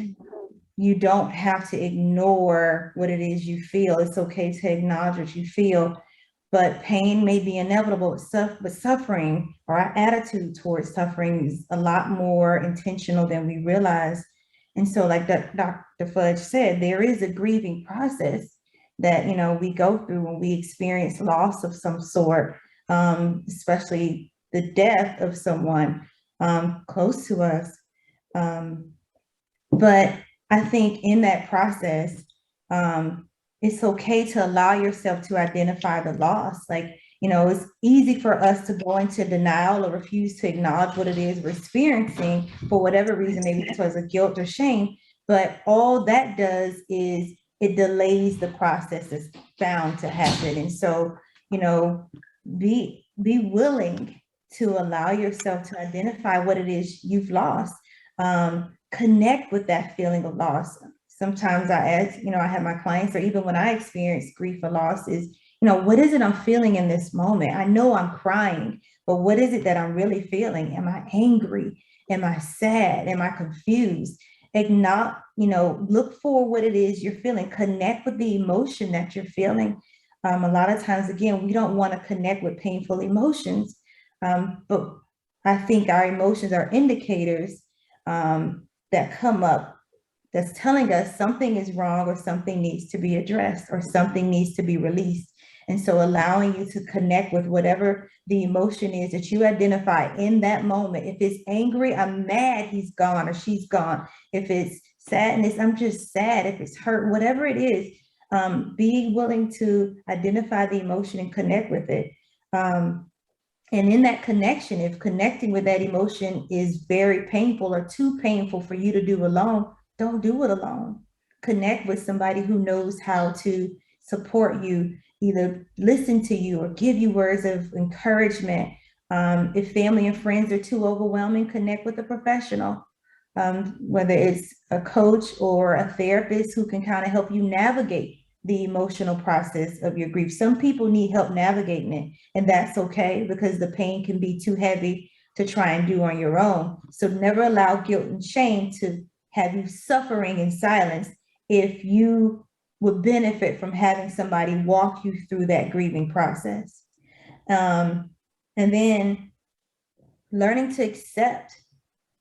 you don't have to ignore what it is you feel. It's okay to acknowledge what you feel, but pain may be inevitable, but suffering, or our attitude towards suffering, is a lot more intentional than we realize. And so, like Dr. Fudge said, there is a grieving process that, you know, we go through when we experience loss of some sort, especially the death of someone close to us. But I think in that process, it's okay to allow yourself to identify the loss. Like, you know, it's easy for us to go into denial or refuse to acknowledge what it is we're experiencing for whatever reason, maybe because of guilt or shame. But all that does is it delays the process that's bound to happen. And so, you know, be willing to allow yourself to identify what it is you've lost. Connect with that feeling of loss. Sometimes I ask, you know, I have my clients, or even when I experience grief or loss, is, you know, what is it I'm feeling in this moment? I know I'm crying, but what is it that I'm really feeling? Am I angry? Am I sad? Am I confused? acknowledge, look for what it is you're feeling, connect with the emotion that you're feeling. A lot of times, again, we don't want to connect with painful emotions, but I think our emotions are indicators that come up that's telling us something is wrong or something needs to be addressed or something needs to be released. And so allowing you to connect with whatever the emotion is that you identify in that moment. If it's angry, I'm mad he's gone or she's gone. If it's sadness, I'm just sad. If it's hurt, whatever it is, being willing to identify the emotion and connect with it. And in that connection, if connecting with that emotion is very painful or too painful for you to do alone, don't do it alone. Connect with somebody who knows how to support you, either listen to you or give you words of encouragement. If family and friends are too overwhelming, connect with a professional, whether it's a coach or a therapist who can kind of help you navigate the emotional process of your grief. Some people need help navigating it, and that's okay because the pain can be too heavy to try and do on your own. So never allow guilt and shame to have you suffering in silence if you would benefit from having somebody walk you through that grieving process. And then learning to accept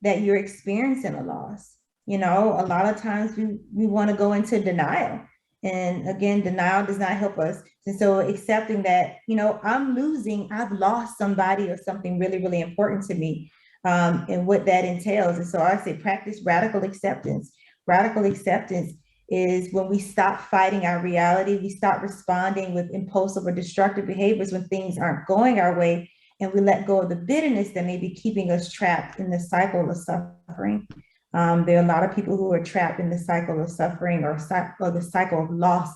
that you're experiencing a loss. A lot of times we want to go into denial. And again, denial does not help us. And so accepting that, I've lost somebody or something really, really important to me, and what that entails. And so I say practice radical acceptance. Radical acceptance is when we stop fighting our reality, we stop responding with impulsive or destructive behaviors when things aren't going our way, and we let go of the bitterness that may be keeping us trapped in the cycle of suffering. There are a lot of people who are trapped in the cycle of suffering or the cycle of loss.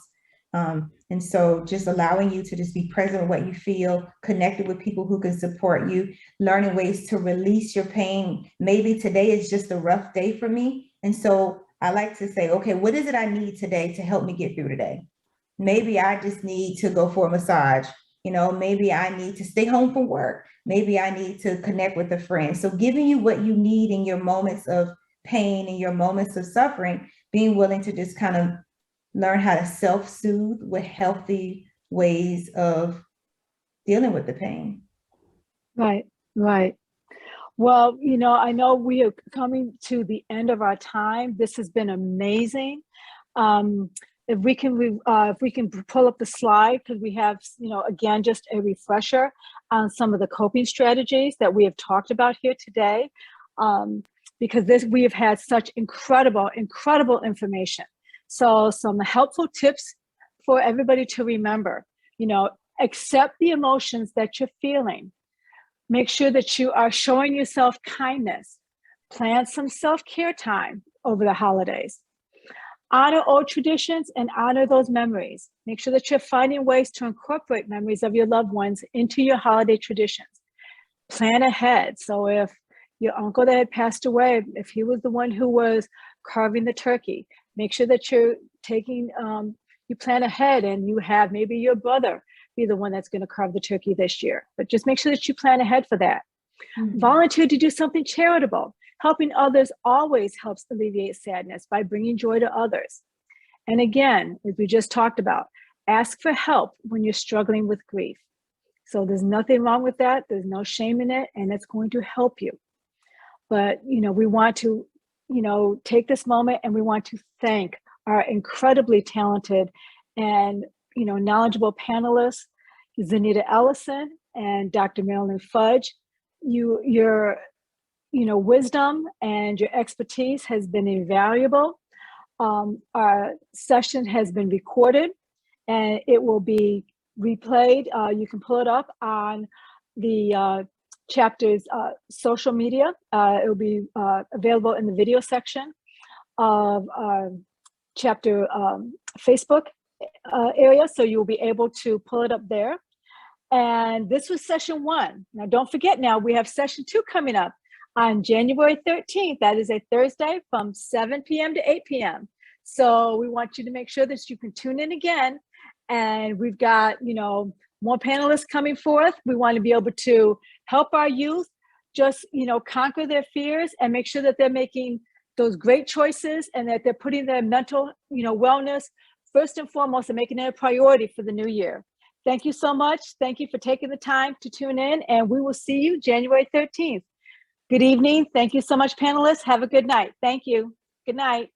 And so just allowing you to just be present with what you feel, connected with people who can support you, learning ways to release your pain. Maybe today is just a rough day for me. And so I like to say, okay, what is it I need today to help me get through today? Maybe I just need to go for a massage. Maybe I need to stay home from work. Maybe I need to connect with a friend. So giving you what you need in your moments of pain and your moments of suffering, being willing to just kind of learn how to self-soothe with healthy ways of dealing with the pain. Right. Well, I know we are coming to the end of our time. This has been amazing. If we can pull up the slide, because we have, again, just a refresher on some of the coping strategies that we have talked about here today. Because we have had such incredible information. So some helpful tips for everybody to remember, accept the emotions that you're feeling. Make sure that you are showing yourself kindness. Plan some self-care time over the holidays. Honor old traditions and honor those memories. Make sure that you're finding ways to incorporate memories of your loved ones into your holiday traditions. Plan ahead. So if your uncle that had passed away, if he was the one who was carving the turkey, make sure that you're taking, you plan ahead and you have maybe your brother be the one that's going to carve the turkey this year. But just make sure that you plan ahead for that. Mm-hmm. Volunteer to do something charitable. Helping others always helps alleviate sadness by bringing joy to others. And again, as we just talked about, ask for help when you're struggling with grief. So there's nothing wrong with that. There's no shame in it, and it's going to help you. But, we want to, take this moment and we want to thank our incredibly talented and, knowledgeable panelists, Zaneta Ellison and Dr. Marilyn Fudge. Your wisdom and your expertise has been invaluable. Our session has been recorded and it will be replayed. You can pull it up on the chapter's social media. It will be available in the video section of chapter Facebook area. So you will be able to pull it up there. And this was session 1. Now, don't forget now, we have session 2 coming up on January 13th. That is a Thursday from 7 p.m. to 8 p.m. So we want you to make sure that you can tune in again. And we've got, more panelists coming forth. We want to be able to help our youth just, conquer their fears and make sure that they're making those great choices, and that they're putting their mental, wellness first and foremost and making it a priority for the new year. Thank you so much. Thank you for taking the time to tune in, and we will see you January 13th. Good evening. Thank you so much, panelists. Have a good night. Thank you. Good night.